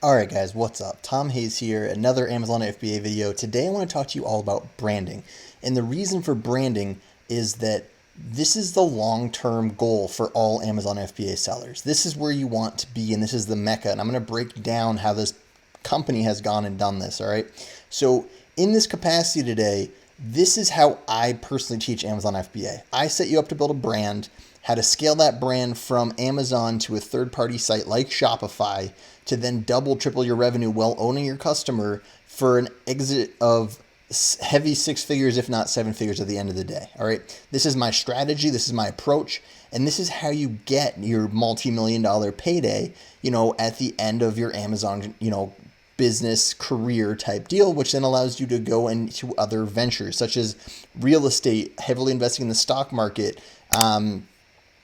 Alright guys, what's up? Tom Hayes here, another Amazon FBA video. Today I want to talk to you all about branding. And the reason for branding is that this is the long-term goal for all Amazon FBA sellers. This is where you want to be, and this is the mecca. And I'm going to break down how this company has gone and done this, all right? So in this capacity today, this is how I personally teach Amazon FBA. I set you up to build a brand, how to scale that brand from Amazon to a third-party site like Shopify to then double, triple your revenue while owning your customer for an exit of heavy six figures, if not seven figures at the end of the day. All right. This is my strategy. This is my approach. And this is how you get your multi-million dollar payday, at the end of your Amazon, business career type deal, which then allows you to go into other ventures such as real estate, heavily investing in the stock market,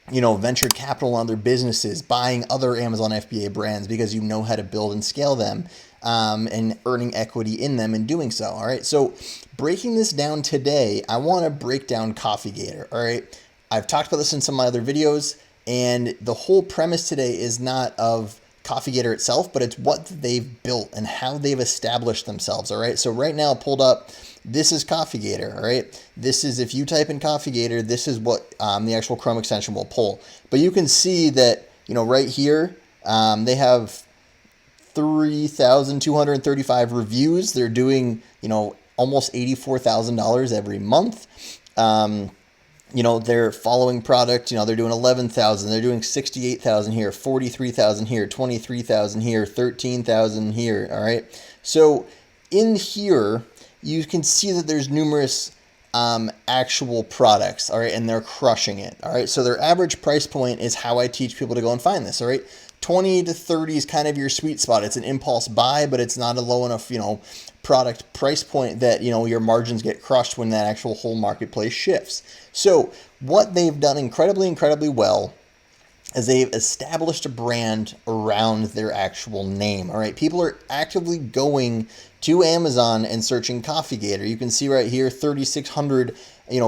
venture capital on other businesses, buying other Amazon FBA brands because you know how to build and scale them, and earning equity in them and doing so. All right. So breaking this down today, I want to break down CoffeeGator. All right. I've talked about this in some of my other videos, and the whole premise today is not of CoffeeGator itself, but it's what they've built and how they've established themselves. All right. So right now, pulled up, this is CoffeeGator. All right. This is, if you type in CoffeeGator, this is what the actual Chrome extension will pull. But you can see that, right here, they have 3,235 reviews. They're doing, almost $84,000 every month. They're following product, they're doing 11,000, they're doing 68,000 here, 43,000 here, 23,000 here, 13,000 here. All right. So in here, you can see that there's numerous actual products. All right. And they're crushing it. All right. So their average price point is how I teach people to go and find this. All right. 20 to 30 is kind of your sweet spot. It's an impulse buy, but it's not a low enough, product price point that, your margins get crushed when that actual whole marketplace shifts. So what they've done incredibly well is they've established a brand around their actual name. All right. People are actively going to Amazon and searching CoffeeGator. You can see right here, 3,600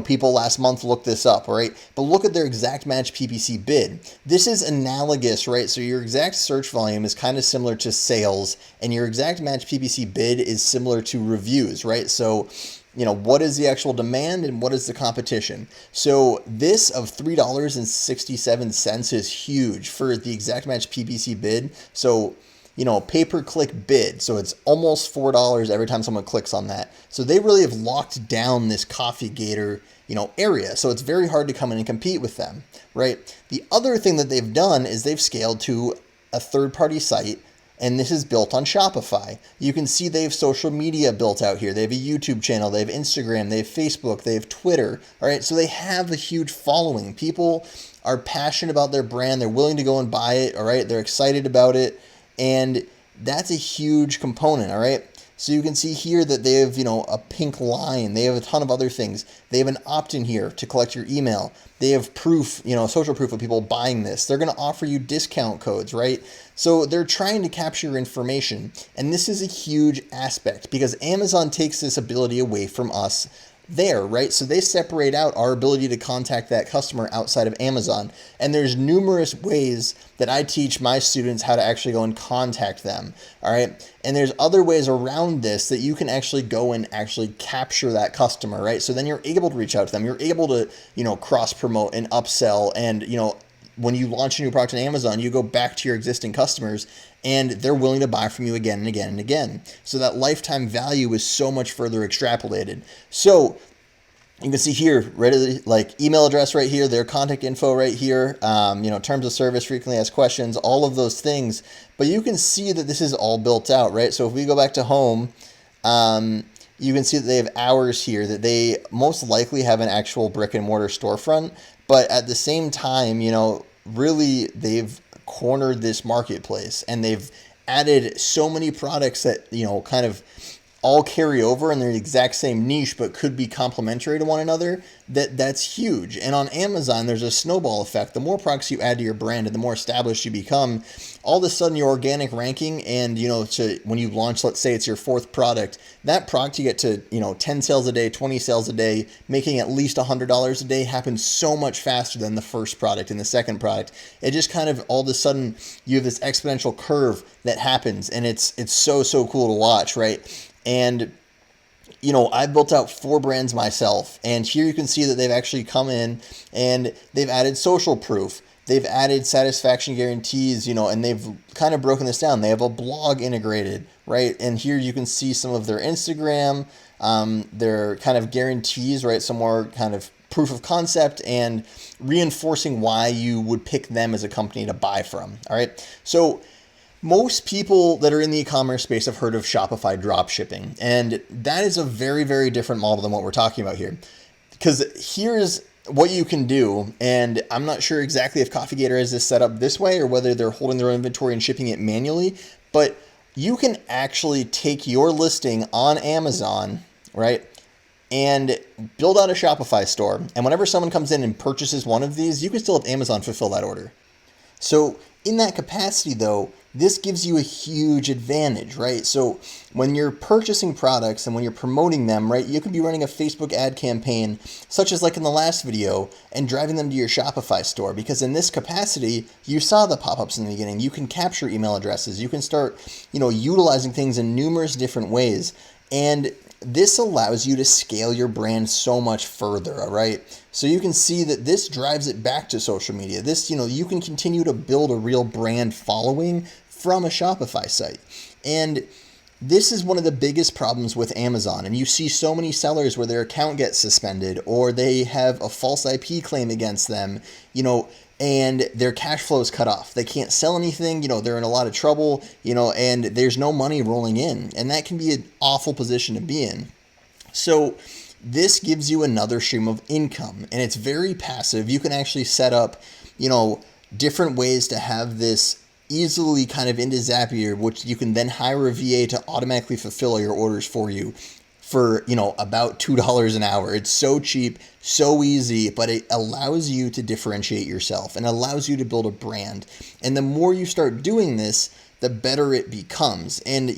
people last month looked this up, all right? But look at their exact match PPC bid. This is analogous, right? So your exact search volume is kind of similar to sales, and your exact match PPC bid is similar to reviews, right? So, what is the actual demand and what is the competition? So this of $3.67 is huge for the exact match PPC bid. So pay-per-click bid. So it's almost $4 every time someone clicks on that. So they really have locked down this CoffeeGator, area. So it's very hard to come in and compete with them, right? The other thing that they've done is they've scaled to a third-party site, and this is built on Shopify. You can see they have social media built out here. They have a YouTube channel, they have Instagram, they have Facebook, they have Twitter. All right, so they have a huge following. People are passionate about their brand. They're willing to go and buy it. All right, they're excited about it. And that's a huge component, all right? So you can see here that they have, a pink line. They have a ton of other things. They have an opt-in here to collect your email. They have proof, social proof of people buying this. They're going to offer you discount codes, right? So they're trying to capture your information. And this is a huge aspect because Amazon takes this ability away from us there, right? So they separate out our ability to contact that customer outside of Amazon. And there's numerous ways that I teach my students how to actually go and contact them. All right. And there's other ways around this that you can actually go and actually capture that customer, right? So then you're able to reach out to them. You're able to, cross promote and upsell. And, when you launch a new product on Amazon, you go back to your existing customers and they're willing to buy from you again and again and again. So that lifetime value is so much further extrapolated. So you can see here, ready, like email address right here, their contact info right here, terms of service, frequently asked questions, all of those things. But you can see that this is all built out, right? So if we go back to home, you can see that they have hours here, that they most likely have an actual brick and mortar storefront. But at the same time, really they've cornered this marketplace and they've added so many products that, kind of all carry over and they're the exact same niche but could be complementary to one another, that's huge. And on Amazon, there's a snowball effect. The more products you add to your brand and the more established you become, all of a sudden your organic ranking and, when you launch, let's say it's your fourth product, that product you get to, 10 sales a day, 20 sales a day, making at least $100 a day happens so much faster than the first product and the second product. It just kind of all of a sudden you have this exponential curve that happens, and it's so cool to watch, right? And I've built out 4 brands myself, and here you can see that they've actually come in and they've added social proof. They've added satisfaction guarantees, and they've kind of broken this down. They have a blog integrated, right? And here you can see some of their Instagram, their kind of guarantees, right? Some more kind of proof of concept and reinforcing why you would pick them as a company to buy from, all right? So most people that are in the e-commerce space have heard of Shopify dropshipping, and that is a very, very different model than what we're talking about here. Because here's what you can do, and I'm not sure exactly if Coffee Gator has this set up this way or whether they're holding their own inventory and shipping it manually, but you can actually take your listing on Amazon, right, and build out a Shopify store. And whenever someone comes in and purchases one of these, you can still have Amazon fulfill that order. So in that capacity, though, this gives you a huge advantage, right? So when you're purchasing products and when you're promoting them, right, you could be running a Facebook ad campaign, such as like in the last video, and driving them to your Shopify store. Because in this capacity, you saw the pop-ups in the beginning. You can capture email addresses. You can start, utilizing things in numerous different ways. And this allows you to scale your brand so much further, all right? So you can see that this drives it back to social media. This, you can continue to build a real brand following from a Shopify site. And this is one of the biggest problems with Amazon. And you see so many sellers where their account gets suspended or they have a false IP claim against them, and their cash flow is cut off. They can't sell anything, they're in a lot of trouble, and there's no money rolling in. And that can be an awful position to be in. So this gives you another stream of income, and it's very passive. You can actually set up, different ways to have this easily kind of into Zapier, which you can then hire a VA to automatically fulfill your orders for you for, about $2 an hour. It's so cheap, so easy, but it allows you to differentiate yourself and allows you to build a brand. And the more you start doing this, the better it becomes. And,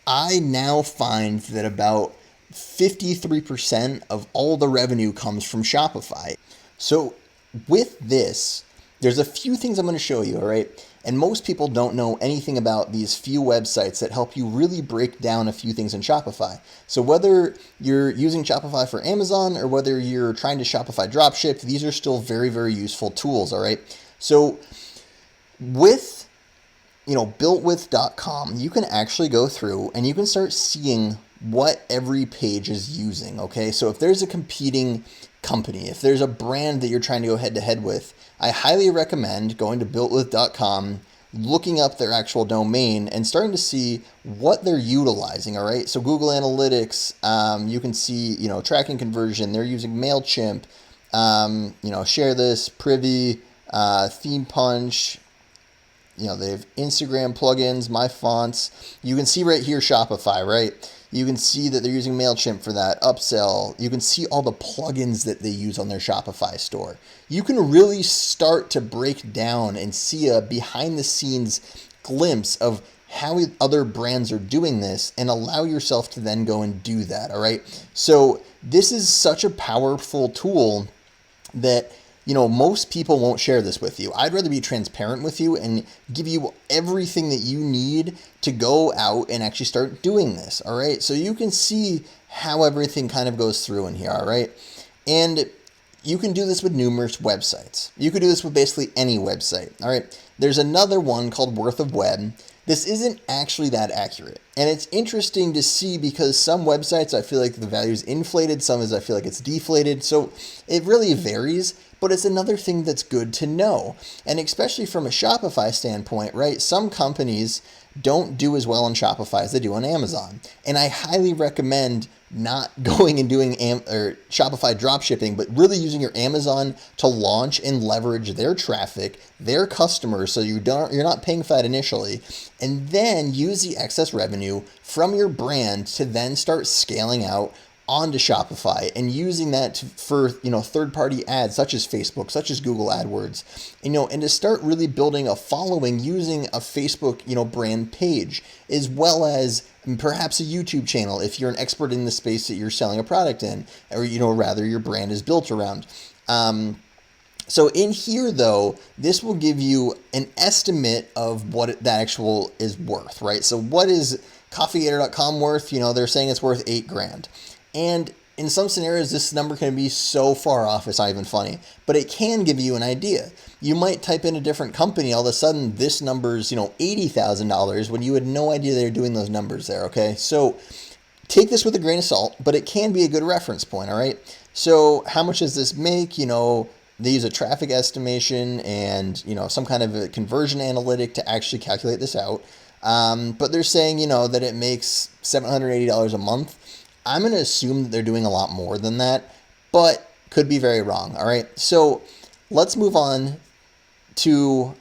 I now find that about 53% of all the revenue comes from Shopify. So with this, there's a few things I'm going to show you, all right? And most people don't know anything about these few websites that help you really break down a few things in Shopify. So whether you're using Shopify for Amazon or whether you're trying to Shopify dropship, these are still very, very useful tools, all right? So with, builtwith.com, you can actually go through and you can start seeing what every page is using, okay? So if there's a competing company, if there's a brand that you're trying to go head to head with, I highly recommend going to builtwith.com, looking up their actual domain and starting to see what they're utilizing, all right? So Google Analytics, you can see, tracking conversion, they're using MailChimp, Share This, Privy, Theme Punch, they have Instagram plugins, My Fonts. You can see right here Shopify, right? You can see that they're using MailChimp for that, Upsell. You can see all the plugins that they use on their Shopify store. You can really start to break down and see a behind the scenes glimpse of how other brands are doing this and allow yourself to then go and do that, all right? So this is such a powerful tool that most people won't share this with you. I'd rather be transparent with you and give you everything that you need to go out and actually start doing this, all right? So you can see how everything kind of goes through in here, all right? And you can do this with numerous websites. You could do this with basically any website, all right? There's another one called Worth of Web. This isn't actually that accurate. And it's interesting to see because some websites, I feel like the value is inflated. Some I feel like it's deflated. So it really varies. But it's another thing that's good to know. And especially from a Shopify standpoint, right? Some companies, don't do as well on Shopify as they do on Amazon. And I highly recommend not going and doing Shopify dropshipping, but really using your Amazon to launch and leverage their traffic, their customers, so you're not paying for that initially, and then use the excess revenue from your brand to then start scaling out onto Shopify and using that for third-party ads such as Facebook, such as Google AdWords, and to start really building a following using a Facebook brand page, as well as perhaps a YouTube channel if you're an expert in the space that you're selling a product in, or rather your brand is built around. So in here, though, this will give you an estimate of what that actual is worth, right? So what is CoffeeGator.com worth? They're saying it's worth $8,000. And in some scenarios, this number can be so far off, it's not even funny, but it can give you an idea. You might type in a different company, all of a sudden this number's, $80,000 when you had no idea they were doing those numbers there, okay? So take this with a grain of salt, but it can be a good reference point, all right? So how much does this make? They use a traffic estimation and, some kind of a conversion analytic to actually calculate this out. But they're saying, that it makes $780 a month. I'm going to assume that they're doing a lot more than that, but could be very wrong. All right. So let's move on to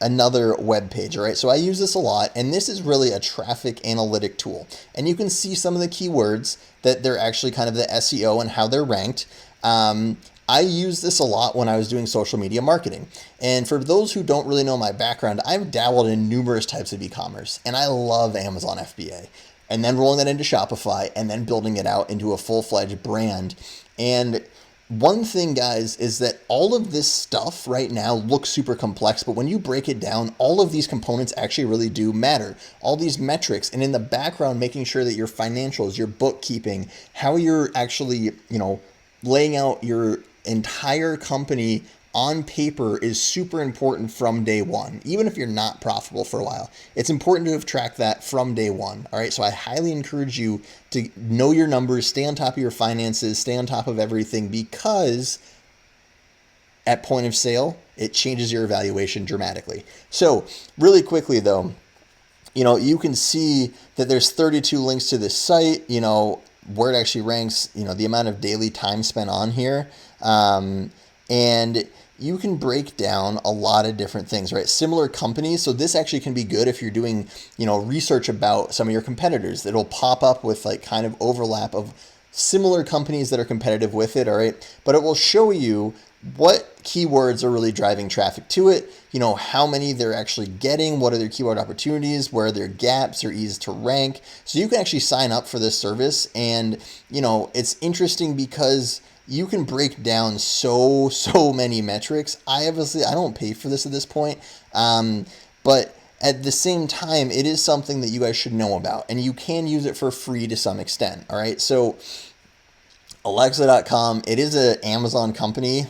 another web page. All right. So I use this a lot, and this is really a traffic analytic tool. And you can see some of the keywords that they're actually kind of the SEO and how they're ranked. I use this a lot when I was doing social media marketing. And for those who don't really know my background, I've dabbled in numerous types of e-commerce, and I love Amazon FBA. And then rolling that into Shopify and then building it out into a full-fledged brand. And one thing, guys, is that all of this stuff right now looks super complex, but when you break it down, all of these components actually really do matter. All these metrics, and in the background, making sure that your financials, your bookkeeping, how you're actually, laying out your entire company on paper is super important from day one. Even if you're not profitable for a while, it's important to have tracked that from day one. All right. So I highly encourage you to know your numbers, stay on top of your finances, stay on top of everything, because at point of sale, it changes your evaluation dramatically. So really quickly though, you can see that there's 32 links to this site, where it actually ranks, the amount of daily time spent on here. And you can break down a lot of different things, right? Similar companies. So this actually can be good if you're doing, research about some of your competitors. It'll pop up with like kind of overlap of similar companies that are competitive with it, all right? But it will show you what keywords are really driving traffic to it, how many they're actually getting, what are their keyword opportunities, where are their gaps or easy to rank. So you can actually sign up for this service. And, it's interesting because you can break down so many metrics. I don't pay for this at this point, but at the same time, it is something that you guys should know about, and you can use it for free to some extent. All right. So Alexa.com, it is an Amazon company,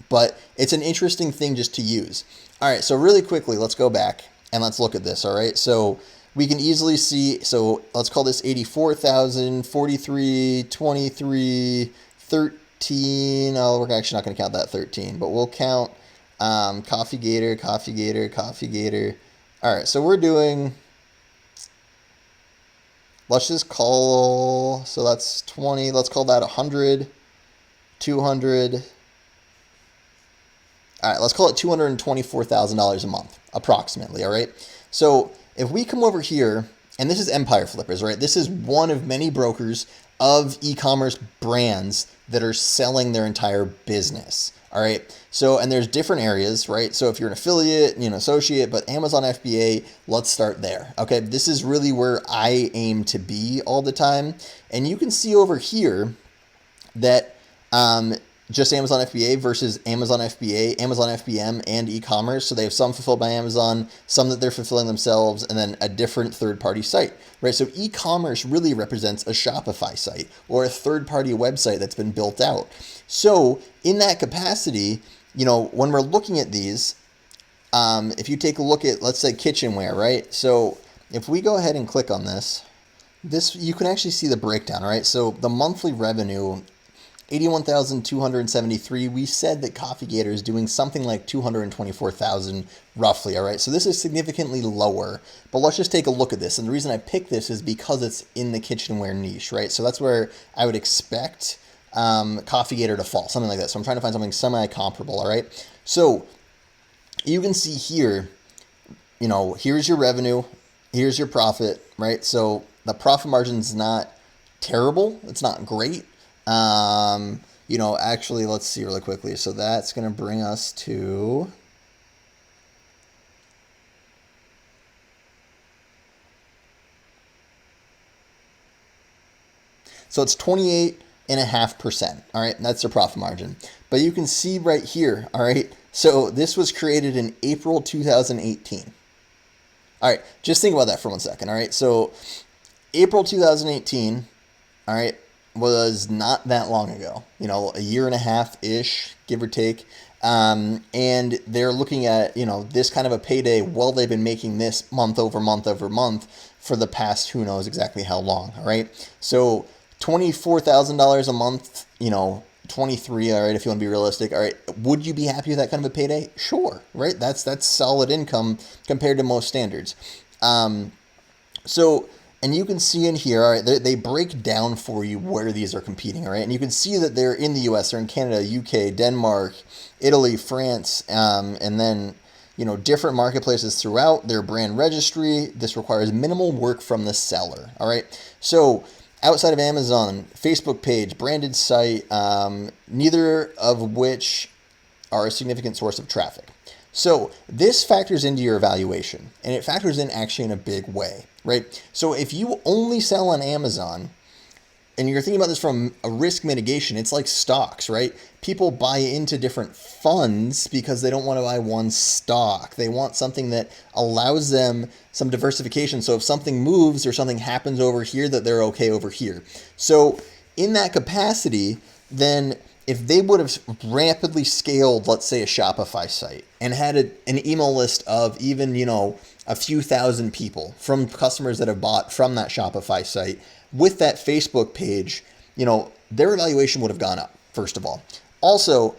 but it's an interesting thing just to use. All right. So really quickly, let's go back and let's look at this. All right. So we can easily see, so let's call this 84,000, 43, 23, 13. Oh, we're actually not going to count that 13, but we'll count CoffeeGator. All right, so we're doing, let's just call, so that's 20, let's call that 100, 200. All right, let's call it $224,000 a month, approximately, all right? So if we come over here, and this is Empire Flippers, right? This is one of many brokers of e-commerce brands that are selling their entire business. All right. So, and there's different areas, right? So if you're an affiliate, associate, but Amazon FBA, let's start there. Okay. This is really where I aim to be all the time. And you can see over here that, just Amazon FBA versus Amazon FBA, Amazon FBM, and e-commerce. So they have some fulfilled by Amazon, some that they're fulfilling themselves, and then a different third-party site, right? So e-commerce really represents a Shopify site or a third-party website that's been built out. So in that capacity, when we're looking at these, if you take a look at, let's say, kitchenware, right? So if we go ahead and click on this, you can actually see the breakdown, right? So the monthly revenue 81,273. We said that Coffee Gator is doing something like 224,000 roughly, all right? So this is significantly lower, but let's just take a look at this. And the reason I picked this is because it's in the kitchenware niche, right? So that's where I would expect Coffee Gator to fall, something like that. So I'm trying to find something semi-comparable, all right? So you can see here, you know, here's your revenue, here's your profit, right? So the profit margin is not terrible. It's not great. You know, actually, let's see really quickly. So that's going to bring us to, so it's 28.5%. All right. That's their profit margin. But you can see right here. All right. So this was created in April 2018. All right. Just think about that for 1 second. All right. So April 2018. All right. Was not that long ago, you know, a year and a half-ish, give or take. And they're looking at, you know, this kind of a payday while they've been making this month over month over month for the past who knows exactly how long, all right? So $24,000 a month, you know, 23, all right, if you want to be realistic, all right, would you be happy with that kind of a payday? Sure, right? That's solid income compared to most standards. And you can see in here, all right, they break down for you where these are competing, all right? And you can see that they're in the US, they're in Canada, UK, Denmark, Italy, France, and then, you know, different marketplaces throughout their brand registry. This requires minimal work from the seller, all right? So outside of Amazon, Facebook page, branded site, neither of which are a significant source of traffic. So this factors into your evaluation, and it factors in actually in a big way, right? So if you only sell on Amazon, and you're thinking about this from a risk mitigation, it's like stocks, right? People buy into different funds because they don't want to buy one stock. They want something that allows them some diversification. So if something moves or something happens over here, that they're okay over here. So in that capacity, then if they would have rapidly scaled, let's say, a Shopify site and had an email list of even, you know, a few thousand people from customers that have bought from that Shopify site with that Facebook page, you know, their evaluation would have gone up, first of all. Also,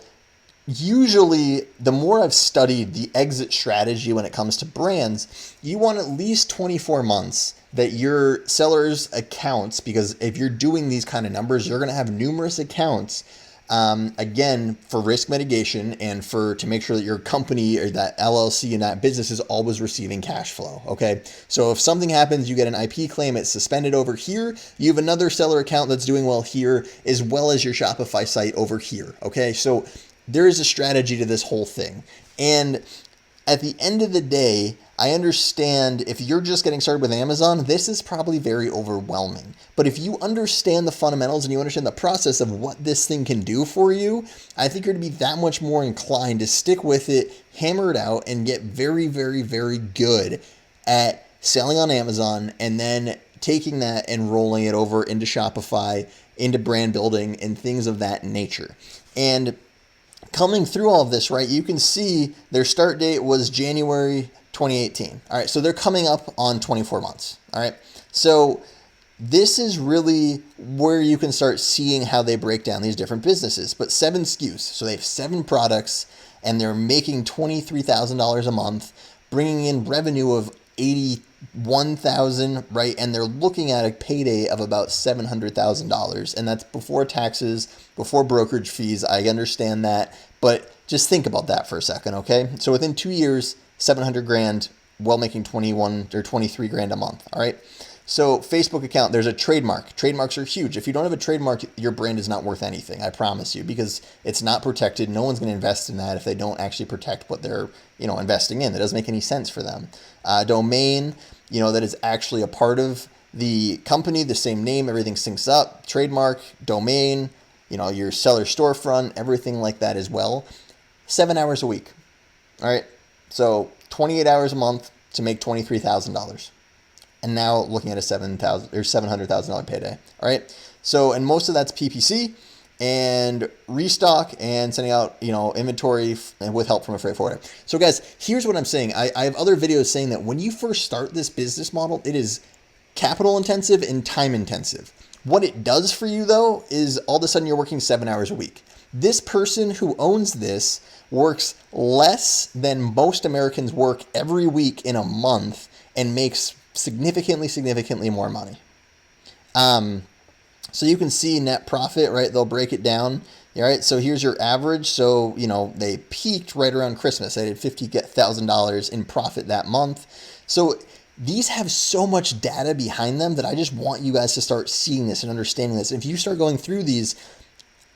usually the more I've studied the exit strategy when it comes to brands, you want at least 24 months that your seller's accounts, because if you're doing these kind of numbers, you're going to have numerous accounts. Again, for risk mitigation and to make sure that your company or that LLC and that business is always receiving cash flow. Okay. So if something happens, you get an IP claim, it's suspended over here. You have another seller account that's doing well here, as well as your Shopify site over here. Okay. So there is a strategy to this whole thing. And at the end of the day, I understand if you're just getting started with Amazon, this is probably very overwhelming. But if you understand the fundamentals and you understand the process of what this thing can do for you, I think you're going to be that much more inclined to stick with it, hammer it out, and get very, very, very good at selling on Amazon and then taking that and rolling it over into Shopify, into brand building, and things of that nature. And coming through all of this, right, you can see their start date was January 2018. All right, so they're coming up on 24 months. All right, so this is really where you can start seeing how they break down these different businesses. But 7 SKUs, so they have 7 products, and they're making $23,000 a month, bringing in revenue of $81,000, right? And they're looking at a payday of about $700,000, and that's before taxes, before brokerage fees. I understand that, but just think about that for a second, okay? So within 2 years, 700 grand, while making 21 or 23 grand a month. All right. So Facebook account, there's a trademark. Trademarks are huge. If you don't have a trademark, your brand is not worth anything. I promise you, because it's not protected. No one's going to invest in that if they don't actually protect what they're, you know, investing in. That doesn't make any sense for them. Domain, you know, that is actually a part of the company, the same name, everything syncs up. Trademark, domain, you know, your seller storefront, everything like that as well. 7 hours a week. All right. So 28 hours a month to make $23,000. And now looking at a $700,000 payday. All right. So, and most of that's PPC and restock and sending out, you know, inventory with help from a freight forwarder. So guys, here's what I'm saying. I have other videos saying that when you first start this business model, it is capital intensive and time intensive. What it does for you, though, is all of a sudden you're working 7 hours a week. This person who owns this works less than most Americans work every week in a month and makes significantly more money. So you can see net profit, right? They'll break it down. All right, so here's your average. So, they peaked right around Christmas. They did $50,000 in profit that month. So these have so much data behind them that I just want you guys to start seeing this and understanding this. If you start going through these,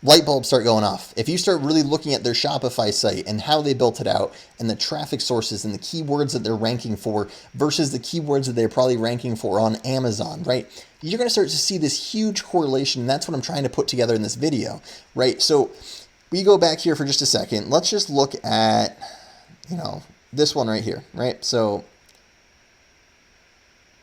light bulbs start going off. If you start really looking at their Shopify site and how they built it out and the traffic sources and the keywords that they're ranking for versus the keywords that they're probably ranking for on Amazon, right? You're going to start to see this huge correlation. And that's what I'm trying to put together in this video, right? So we go back here for just a second. Let's just look at, this one right here, right? So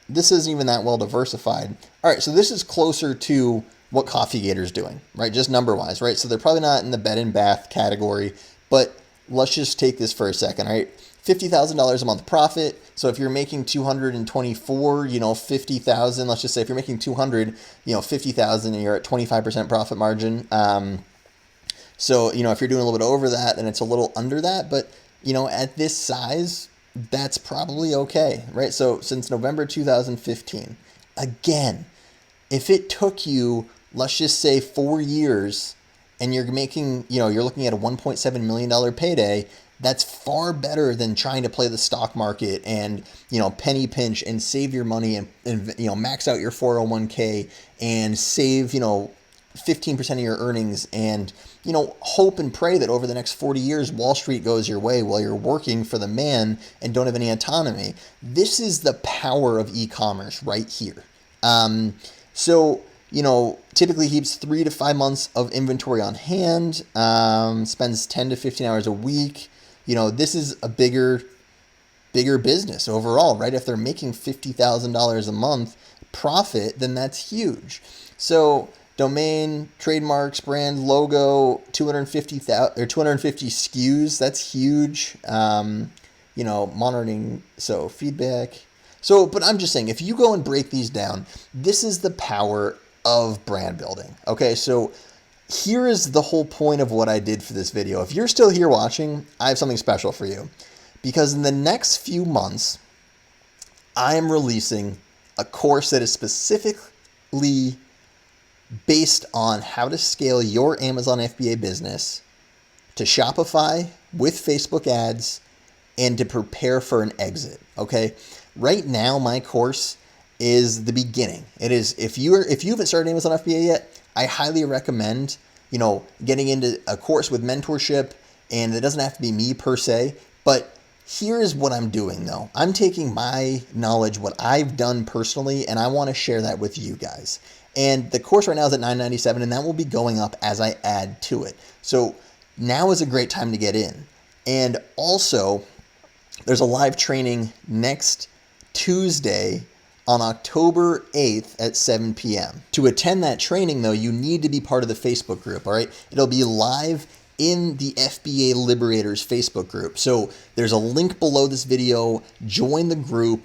this isn't even that well diversified. All right, so this is closer to what Coffee Gator's doing, right? Just number-wise, right? So they're probably not in the bed and bath category, but let's just take this for a second, right? $50,000 a month profit. So if you're making 224, 50,000, let's just say if you're making 200, 50,000 and you're at 25% profit margin. So, if you're doing a little bit over that, then it's a little under that, but, at this size, that's probably okay, right? So since November 2015, again, if it took you, let's just say 4 years and you're making, you're looking at a $1.7 million payday, that's far better than trying to play the stock market and, penny pinch and save your money and max out your 401k and save, 15% of your earnings and, hope and pray that over the next 40 years, Wall Street goes your way while you're working for the man and don't have any autonomy. This is the power of e-commerce right here. So, typically keeps 3 to 5 months of inventory on hand, spends 10 to 15 hours a week. This is a bigger business overall, right? If they're making $50,000 a month profit, then that's huge. So domain, trademarks, brand, logo, 250,000 or 250 SKUs, that's huge. Monitoring, so feedback. So, but I'm just saying, if you go and break these down, this is the power of brand building. Okay, so here is the whole point of what I did for this video. If you're still here watching, I have something special for you. Because in the next few months, I am releasing a course that is specifically based on how to scale your Amazon FBA business to Shopify with Facebook ads and to prepare for an exit. Okay. Right now, my course is the beginning. It is, if you haven't started Amazon FBA yet, I highly recommend, getting into a course with mentorship, and it doesn't have to be me per se, but here's what I'm doing though. I'm taking my knowledge, what I've done personally, and I want to share that with you guys. And the course right now is at $997, and that will be going up as I add to it. So now is a great time to get in. And also, there's a live training next Tuesday on October 8th at 7 p.m. To attend that training, though, you need to be part of the Facebook group, all right? It'll be live in the FBA Liberators Facebook group. So there's a link below this video. Join the group.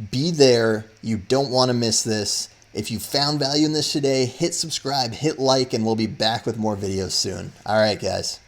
Be there. You don't want to miss this. If you found value in this today, hit subscribe, hit like, and we'll be back with more videos soon. All right, guys.